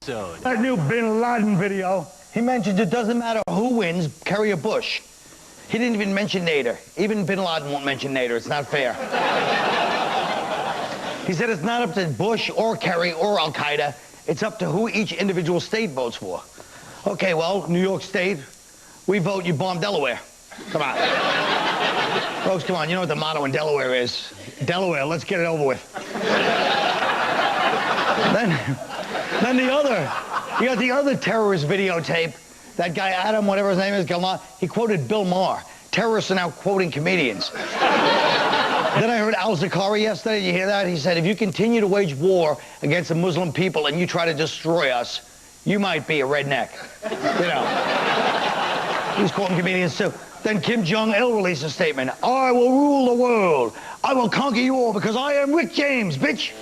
That new Bin Laden video, he mentions it doesn't matter who wins, Kerry or Bush. He didn't even mention Nader. Even Bin Laden won't mention Nader. It's not fair. He said it's not up to Bush or Kerry or Al-Qaeda. It's up to who each individual state votes for. Okay, well, New York State, we vote you bomb Delaware. Come on. Folks, come on, you know what the motto in Delaware is. Delaware, let's get it over with. Then you got the other terrorist videotape. That guy, Adam, whatever his name is, he quoted Bill Maher. Terrorists are now quoting comedians. Then I heard Al Zakari yesterday. Did you hear that? He said, if you continue to wage war against the Muslim people and you try to destroy us, you might be a redneck. You know. He's quoting comedians too. Then Kim Jong-il released a statement. I will rule the world. I will conquer you all because I am Rick James, bitch.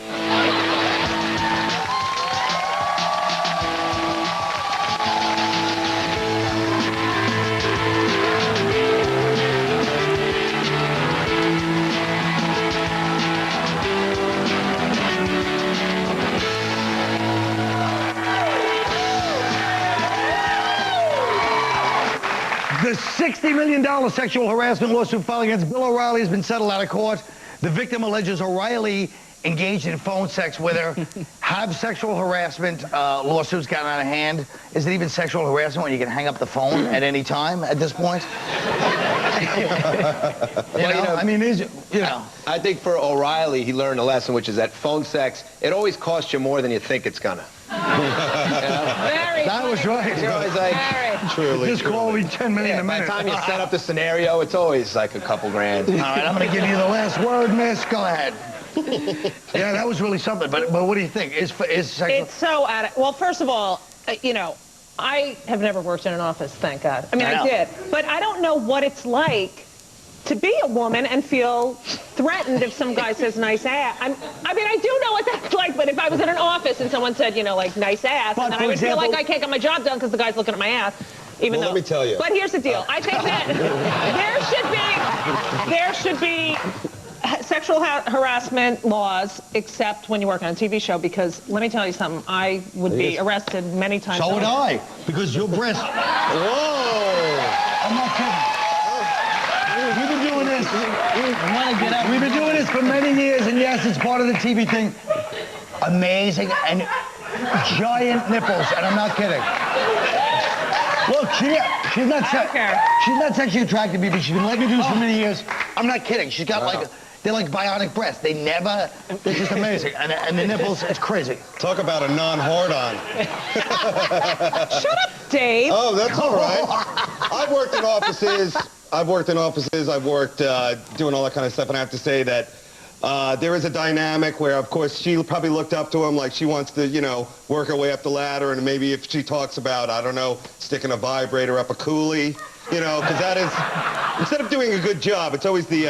The $60 million sexual harassment lawsuit filed against Bill O'Reilly has been settled out of court. The victim alleges O'Reilly engaged in phone sex with her. Have sexual harassment lawsuits gotten out of hand? Is it even sexual harassment when you can hang up the phone at any time at this point? I mean, I think for O'Reilly, he learned a lesson, which is that phone sex, it always costs you more than you think it's gonna. That was right. You're always like, truly. Just call me 10 million a minute. By the time you set up the scenario, it's always like a couple grand. All right, I'm going to give you the last word, miss. Go ahead. Yeah, that was really something. But what do you think? Is sexual? It's so well, first of all, I have never worked in an office, thank God. I mean, I did. But I don't know what it's like to be a woman and feel threatened if some guy says nice ass. I mean, I do know what that's like, but if I was in an office and someone said, like, nice ass, and then I would feel like I can't get my job done because the guy's looking at my ass. Even though, let me tell you. But here's the deal. I think that there should be sexual harassment laws, except when you work on a TV show, because let me tell you something, I would be arrested many times. So would I, because your breast. Whoa! I'm not kidding. We've been doing this. We've been doing this for many years, and yes, it's part of the TV thing. Amazing and giant nipples, and I'm not kidding. Look, she's not sexually attracted to me, but she's been letting me do this for many years. I'm not kidding. She's got they're like bionic breasts. They're just amazing. And the nipples, it's crazy. Talk about a non-hard-on. Shut up, Dave. Oh, that's all right. I've worked in offices. I've worked doing all that kind of stuff, and I have to say that there is a dynamic where, of course, she probably looked up to him like she wants to, work her way up the ladder, and maybe if she talks about, I don't know, sticking a vibrator up a coolie, because that is, instead of doing a good job, it's always the,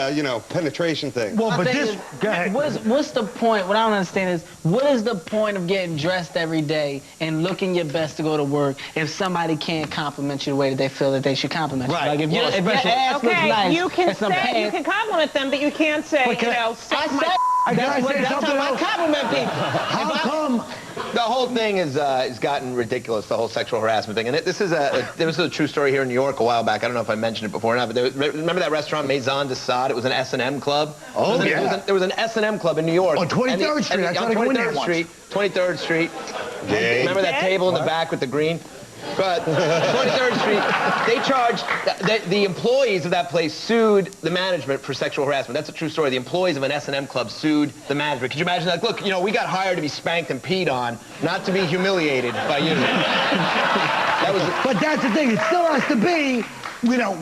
penetration thing. Well, but go ahead. What's the point? What I don't understand is, what is the point of getting dressed every day and looking your best to go to work if somebody can't compliment you the way that they feel that they should compliment you? Right. Like if your ass looks nice, you can compliment them, but you can't say, that's how I compliment people. How come? The whole thing has gotten ridiculous, the whole sexual harassment thing. And there was a true story here in New York a while back. I don't know if I mentioned it before or not, but remember that restaurant, Maison de Sade? It was an S&M club. Oh, there was an S&M club in New York. On 23rd Street. I tried to go in there once. 23rd Street. Remember that table in the back with the green? But 23rd Street, they charged, the employees of that place sued the management for sexual harassment. That's a true story. The employees of an S&M club sued the management. Could you imagine that? Look, we got hired to be spanked and peed on, not to be humiliated by you. But that's the thing. It still has to be,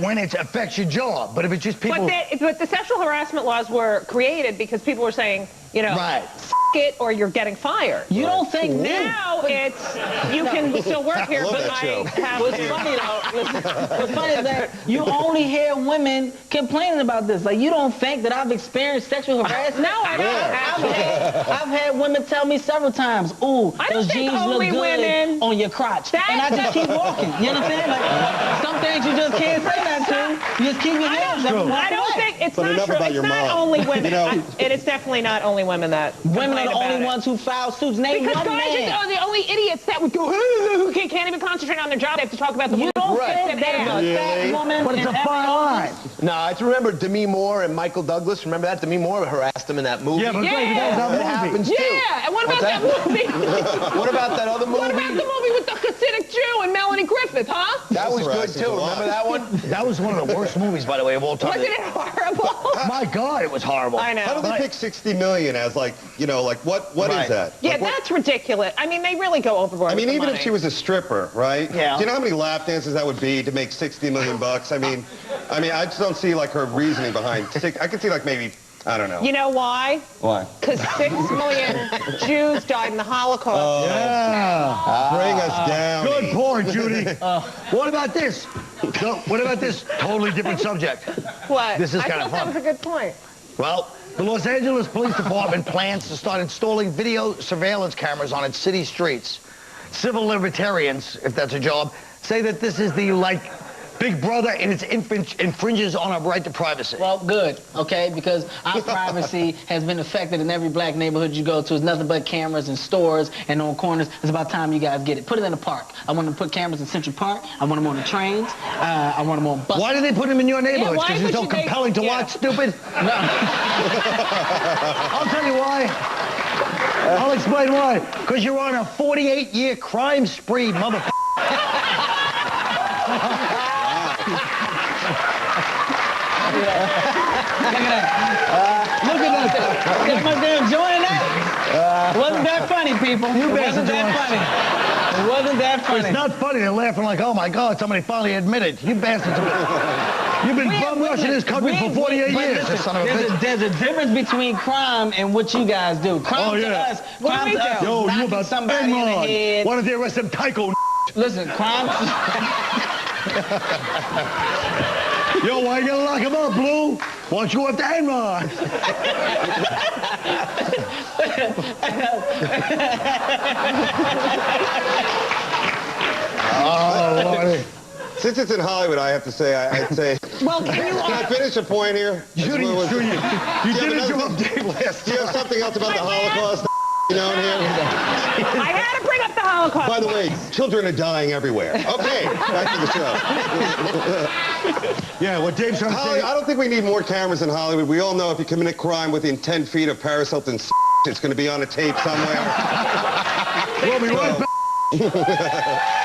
when it affects your job. But if it's just people... But the sexual harassment laws were created because people were saying, right. It or you're getting fired. You don't think now it's you can still work here, but I have What's funny though, what's funny is that you only hear women complaining about this. Like, you don't think that I've experienced sexual harassment? No, I don't. I've had women tell me several times, ooh, those jeans look good on your crotch. And I just keep walking. You understand? Like, some things you just can't say that to. You just keep your hands up. I don't think it's not true. It's not only women. It is definitely not only women that are the only ones who file suits. Name because one guys man. are the only idiots that would go, who can't even concentrate on their job. They have to talk about the You don't right. think there's a fat woman But it's a in fine line. No, I just remember Demi Moore and Michael Douglas. Remember that? Demi Moore harassed him in that movie. Yeah, but Yeah. Greg, that was That that happens movie. too. Yeah, and what about that movie? What about that other movie? What about the movie with the Hasidic Jew and Melanie Griffith, huh? That was good harassing too. a lot. Remember that one? That was one of the worst movies, by the way, of all time. Wasn't it horrible? My God, it was horrible. I know. How do they pick 60 million as like, you know, like what Right. is that? Yeah, Like, what- that's ridiculous. I mean, they really go overboard. I mean, with the even money. if she was a stripper, right? Yeah. Do you know how many lap dances that would be to make 60 million bucks? I mean, I just don't see like her reasoning behind. I could see like maybe, I don't know. You know why? Why? Because 6 million Jews died in the Holocaust. Yeah. Bring us down. Good point, Judy. What about this? So, what about this totally different subject? What? This is I kinda thought that fun. was a good point. Well, the Los Angeles Police Department plans to start installing video surveillance cameras on its city streets. Civil libertarians, if that's a job, say that this is the, like, Big Brother and its infringes on our right to privacy. Well, good, okay, because our privacy has been affected in every black neighborhood you go to. It's nothing but cameras in stores and on corners. It's about time you guys get it. Put it in the park. I want to put cameras in Central Park. I want them on the trains. I want them on buses. Why do they put them in your neighborhoods? why Because you're so would you make- compelling to yeah. watch, stupid? No. I'll tell you why. I'll explain why. Because you're on a 48-year crime spree, motherfucker. Look at that. That must be enjoying that. It wasn't that funny, people. It wasn't that funny. It wasn't that funny. It's not funny. They're laughing like, oh, my God, somebody finally admitted. You bastards. You've been bum rushing this country for 48 years. Listen, Son of a bitch. there's a difference between crime and what you guys do. Crime to us. What do Crime we to us do? is Yo, you knocking about somebody in the Enron. head. Why don't they arrest them tyco? Listen, crime. Yo, why you gonna lock him up, Blue? Why don't you go after Enron? Oh, Lordy. Since it's in Hollywood, I have to say, I'd say. Well, can you... Can I finish a point here? Judy, you Do did a another job, thing? Dave, last Do you have something else about the Holocaust? You know, in here? I had to bring up the Holocaust. By the way, children are dying everywhere. Okay, back to the show. Yeah, what Dave's trying to Holly, say. I don't think we need more cameras in Hollywood. We all know if you commit a crime within 10 feet of Paris Hilton's, it's going to be on a tape somewhere. We'll be right back.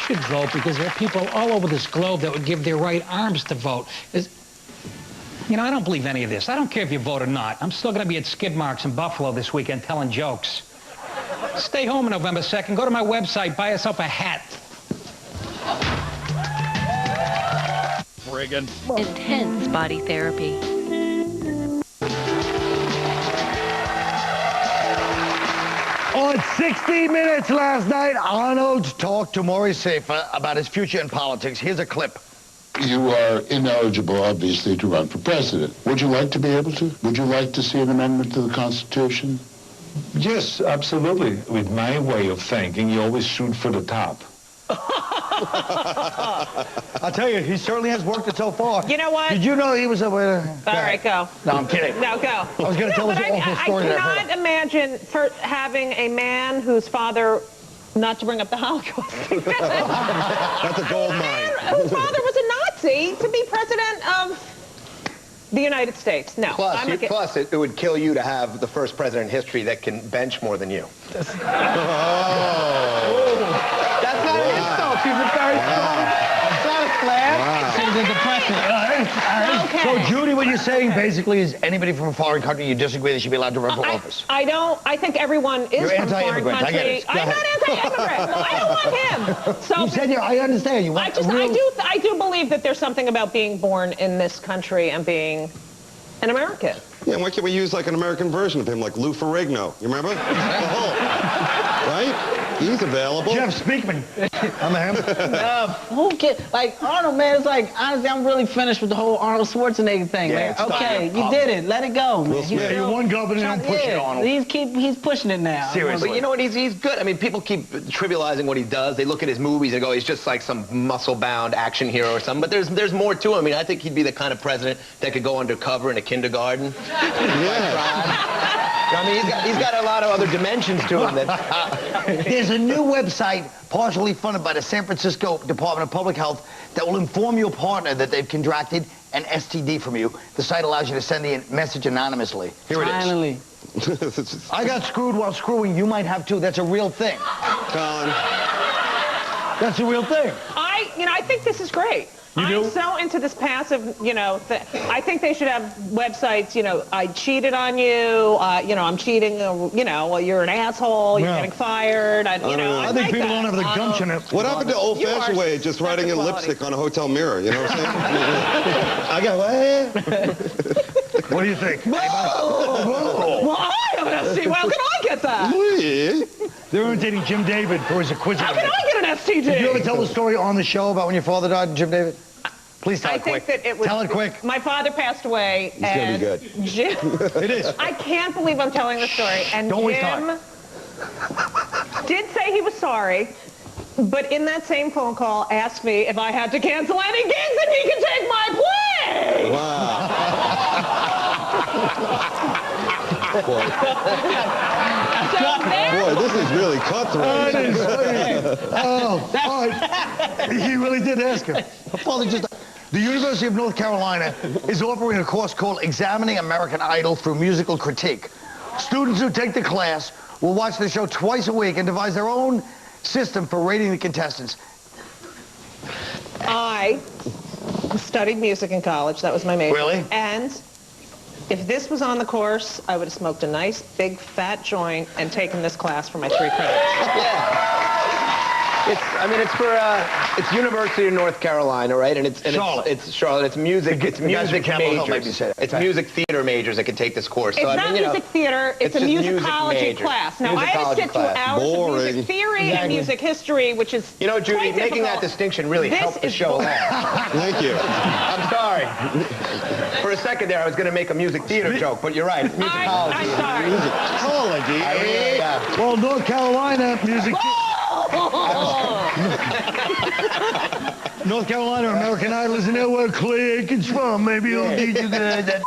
Should vote because there are people all over this globe that would give their right arms to vote. You know, I don't believe any of this. I don't care if you vote or not. I'm still going to be at skid marks in Buffalo this weekend telling jokes. Stay home on November 2nd. Go to my website, buy yourself a hat. Friggin'. Intense body therapy. On 60 Minutes last night, Arnold talked to Maurice Safer about his future in politics. Here's a clip. You are ineligible, obviously, to run for president. Would you like to be able to? Would you like to see an amendment to the Constitution? Yes, absolutely. With my way of thinking, you always shoot for the top. I'll tell you, he certainly has worked it so far. You know what? Did you know he was a... All right, go. No, I'm kidding. No, go. I was going to tell this awful story. I cannot imagine for having a man whose father, not to bring up the Holocaust. That's a gold mine. Whose father was a Nazi to be president of the United States. No. Plus, it would kill you to have the first president in history that can bench more than you. That's not an insult. She's a very strong. It's not a class. She's a depressant. Okay. So, Judy, what you're saying basically is anybody from a foreign country you disagree they should be allowed to run for office. I think everyone is You're from foreign anti-immigrant. I get country. it. Go I'm ahead. not anti-immigrant. No, I don't want him. So You said I understand. You want I do believe that there's something about being born in this country and being an American. Yeah, why can't we use like an American version of him, like Lou Ferrigno? You remember? The Hulk. Right? He's available. Jeff Speakman. I'm him. Who cares? Like, Arnold, man, it's like, honestly, I'm really finished with the whole Arnold Schwarzenegger thing, man. Okay, you did it. Let it go, man. Yeah, you won governor and don't push it, Arnold. He's pushing it now. Seriously. But you know what? He's good. I mean, people keep trivializing what he does. They look at his movies and go, he's just like some muscle-bound action hero or something. But there's more to him. I mean, I think he'd be the kind of president that could go undercover in a kindergarten. Yeah. I mean, he's got a lot of other dimensions to him. There's a new website partially funded by the San Francisco Department of Public Health that will inform your partner that they've contracted an STD from you. The site allows you to send the message anonymously. Here it is. Finally. I got screwed while screwing. You might have too. That's a real thing. Colin. That's a real thing. I think this is great. I'm so into this passive, I think they should have websites, I cheated on you, I'm cheating, well, you're an asshole, you're getting fired, I think people don't have the gumption. What happened to old-fashioned way, just writing in lipstick on a hotel mirror, you know what I'm saying? I got what? What do you think? Well, I have an STD. Well, how can I get that? They're imitating Jim David for his acquisition. How can I get an STD? Did you ever tell the story on the show about when your father died, Jim David? Please tell it quick. I think that it was... Tell it quick. My father passed away, It's going to be good. Jim... It is. I can't believe I'm telling the story. And Don't waste Jim time. did say he was sorry, but in that same phone call asked me if I had to cancel any gigs and he could take my place. Wow. Boy, this is really cutthroat. He really did ask him. My father just... The University of North Carolina is offering a course called Examining American Idol through Musical Critique. Students who take the class will watch the show twice a week and devise their own system for rating the contestants. I studied music in college. That was my major. Really? And if this was on the course, I would have smoked a nice, big, fat joint and taken this class for my 3 credits. Yeah. It's University of North Carolina, right? And it's Charlotte. It's Charlotte. It's music. It's music majors. It's music theater majors that can take this course. It's not music theater. It's a musicology class. Now I had to sit through hours of music theory and music history, which is Judy, making that distinction really helped the show along. Thank you. I'm sorry. For a second there, I was going to make a music theater joke, but you're right. Musicology. I'm sorry. Musicology. Well, North Carolina music... North Carolina American Idol isn't know where Clay Aiken's from. Maybe he'll teach you that.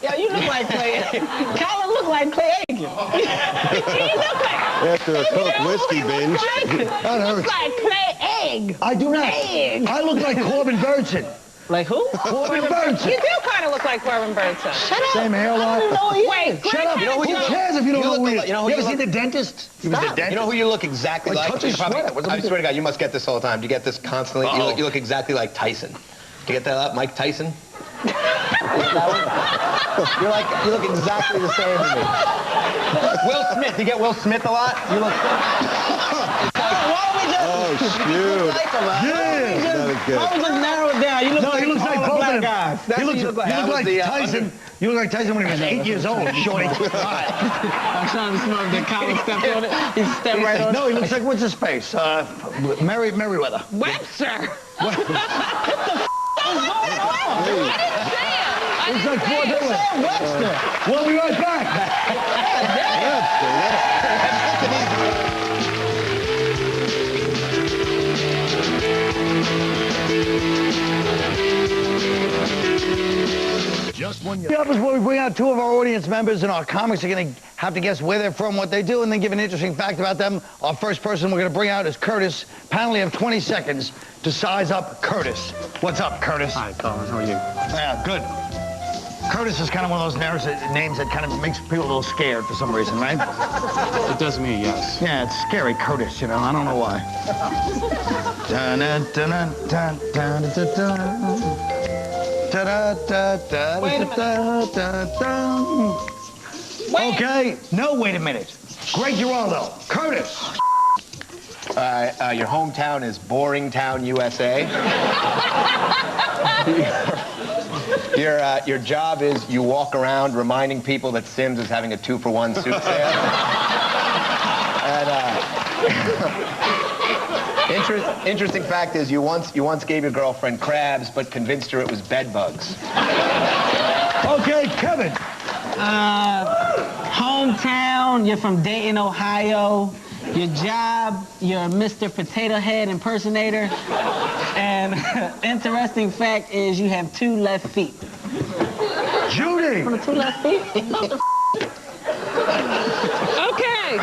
Yeah, you look like Clay Aiken. Colin look like Clay Aiken. He look like... After a Coke whiskey binge. That hurts. Look like Clay Egg. I do not. I look like Corbin Burnson. Like who? Corbin Burnson. You do kind of look like Corbin Burnson. Shut up. Same hairline. Wait, Shut up. Who cares if you don't know who he is? You ever see the dentist? He was the dentist. You know who you look exactly like? Touch his sweater. I swear to God, you must get this all the time. Do you get this constantly? You look exactly like Tyson. Do you get that up? Mike Tyson? You look exactly the same to me. Will Smith. You get Will Smith a lot? You look... Oh, shoot. Yeah. That is good. Why would you narrow it down? You look No, he looks like both of them. guys. You look like Tyson. You look like Tyson when he was 8 years old. Shorty. I'm trying to smell that Colin stepped on it. He stepped right on it. No, he looks like, what's his face? Merriweather. Webster. What? What the f*** is going on? I didn't say it. It's like Fort Dillon. Webster. We'll be right back. Just one year. Up is where we bring out 2 of our audience members, and our comics are going to have to guess where they're from, what they do, and then give an interesting fact about them. Our first person we're going to bring out is Curtis. Panel, you have 20 seconds to size up Curtis. What's up, Curtis? Hi, Colin. How are you? Yeah, good. Curtis is kind of one of those names that kind of makes people a little scared for some reason, right? It does me, yes. Yeah, it's scary, Curtis, you know. I don't know why. Okay, no, wait a minute. Great Giraldo. Curtis. Your hometown is Boring Town, USA. Your job is you walk around reminding people that Sims is having a 2-for-1 suit sale. And interesting fact is you once gave your girlfriend crabs, but convinced her it was bed bugs. Okay, Kevin. Hometown, you're from Dayton, Ohio. Your job, you're a Mr. Potato Head impersonator. And interesting fact is you have 2 left feet. Judy! From the 2 left feet? Okay.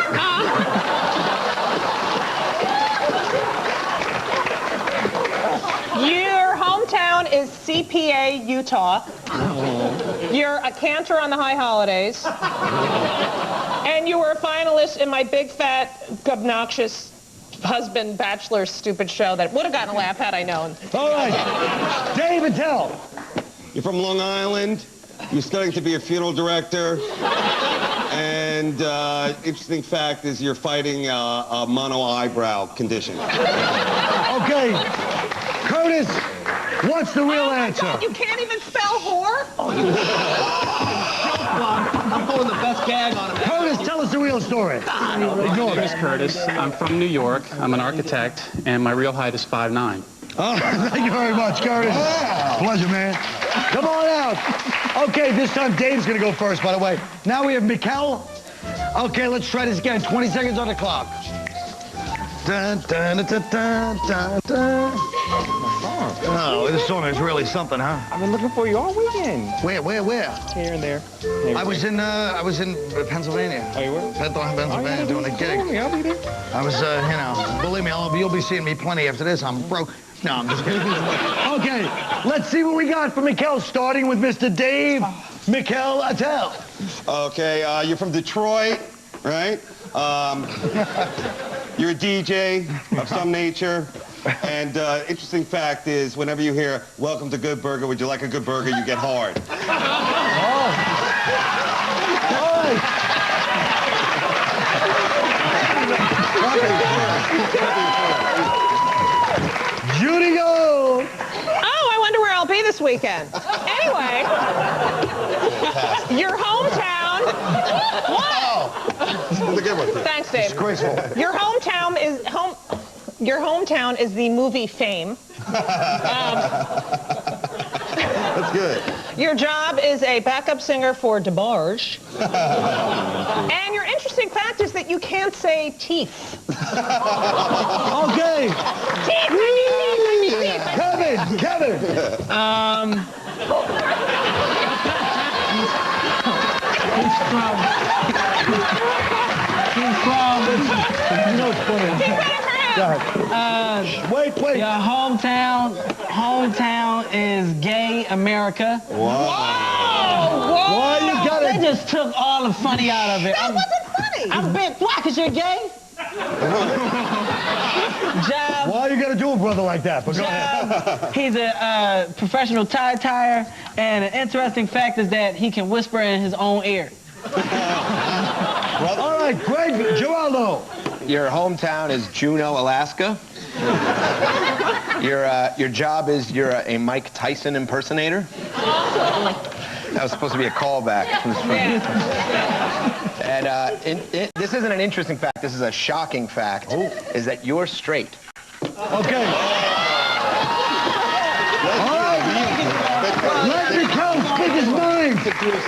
Your hometown is CPA, Utah. You're a cantor on the high holidays. And you were a finalist in my big, fat, obnoxious husband bachelor stupid show that would have gotten a laugh had I known. All right. Dave, Attell. You're from Long Island. You're studying to be a funeral director. And interesting fact is you're fighting a mono eyebrow condition. Okay. Curtis, what's the real answer? God, you can't even spell whore? I'm pulling the best gag on him. Curtis, tell us the real story. My name is Curtis. I'm from New York. I'm an architect, and my real height is 5'9". Oh, thank you very much, Curtis. Wow. Pleasure, man. Come on out. Okay, this time Dave's going to go first, by the way. Now we have Mikkel. Okay, let's try this again. 20 seconds on the clock. Dun, dun, dun, dun, dun, dun. Oh, this song is really something, huh? I've been looking for you all weekend. Where? Here and there. I was in Pennsylvania. Oh, you were? Pennsylvania doing a gig. I'll be there. I was, believe me, you'll be seeing me plenty after this. I'm broke. No, I'm just kidding. Okay, let's see what we got for Mikkel, starting with Mr. Dave Mikkel Attell. Okay, you're from Detroit, right? You're a DJ of some nature. And interesting fact is, whenever you hear, "Welcome to Good Burger, would you like a good burger?" you get hard. Judy, go! Oh, I wonder where I'll be this weekend. Anyway, your hometown. What? This is a good one. Thanks, Dave. Disgraceful. Your hometown is the movie Fame. That's good. Your job is a backup singer for DeBarge. And your interesting fact is that you can't say teeth. Okay. Teeth, teeth. Kevin. You know it's funny. Wait. Your hometown is gay America. Wow. Whoa! Why you got They it? just took all the funny out of it. That wasn't funny. I'm bit. Why? Because you're gay? Job. Why you gotta do a brother like that? But go ahead. He's a professional tie-tyer, and an interesting fact is that he can whisper in his own ear. All right, Greg Giraldo. Your hometown is Juneau, Alaska. Your job is you're a Mike Tyson impersonator. That was supposed to be a callback. And this isn't an interesting fact. This is a shocking fact. Is that you're straight. Okay. All right. Let Mikkel speak his mind.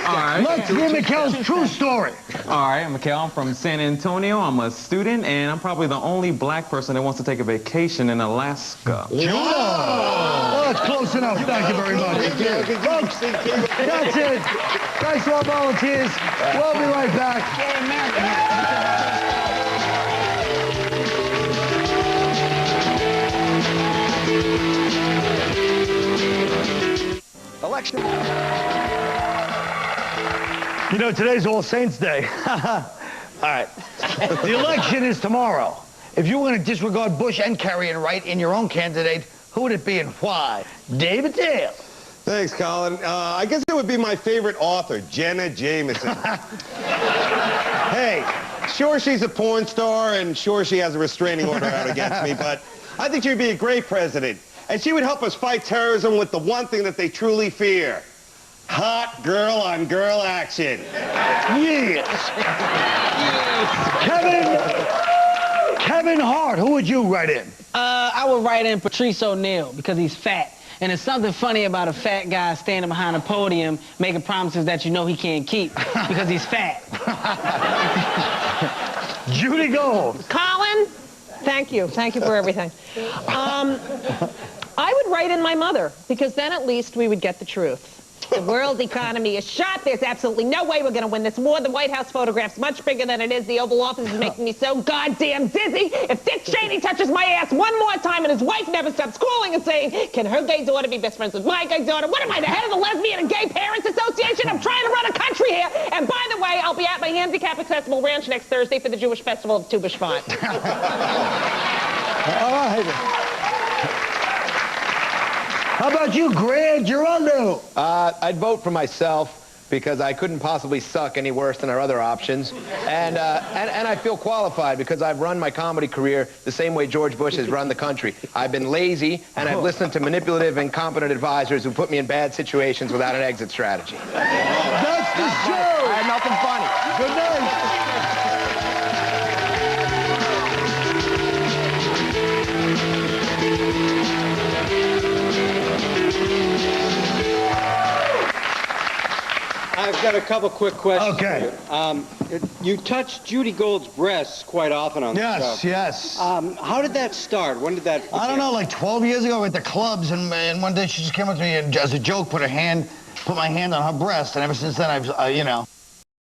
All right. Let's hear Mikkel's true story. All right, I'm Mikkel. I'm from San Antonio. I'm a student, and I'm probably the only black person that wants to take a vacation in Alaska. Oh, that's close enough. Thank you very much. Folks, that's it. Thanks to our volunteers. We'll be right back. Election. You know, today's All Saints Day. All right. The election is tomorrow. If you were going to disregard Bush and Kerry and write in your own candidate, who would it be and why? David Dale. Thanks, Colin. I guess it would be my favorite author, Jenna Jameson. Hey, sure she's a porn star and sure she has a restraining order out against me, but I think she'd be a great president. And she would help us fight terrorism with the one thing that they truly fear, Hot girl on girl action. Yes. Kevin Hart, who would you write in? I would write in Patrice O'Neal because he's fat. And there's something funny about a fat guy standing behind a podium making promises that you know he can't keep because he's fat. Judy Gold. Colin, thank you. Thank you for everything. I would write in my mother, because then at least we would get the truth. The world's economy is shot. There's absolutely no way we're going to win this war. The White House photograph's much bigger than it is. The Oval Office is making me so goddamn dizzy. If Dick Cheney touches my ass one more time and his wife never stops calling and saying, can her gay daughter be best friends with my gay daughter? What am I, the head of the Lesbian and Gay Parents Association? I'm trying to run a country here. And by the way, I'll be at my handicap accessible ranch next Thursday for the Jewish Festival of Tu B'Shvat. All right. How about you, Greg Giraldo? I'd vote for myself because I couldn't possibly suck any worse than our other options. And I feel qualified because I've run my comedy career the same way George Bush has run the country. I've been lazy, and I've listened to manipulative, incompetent advisors who put me in bad situations without an exit strategy. That's the show! I had nothing funny. Good night. I've got a couple quick questions. Okay. For you. You touched Judy Gold's breasts quite often on the show. Yes, yes. How did that start? When did that begin? I don't know, like 12 years ago at the clubs, and one day she just came up to me and, as a joke, put my hand on her breast, and ever since then, I've, you know.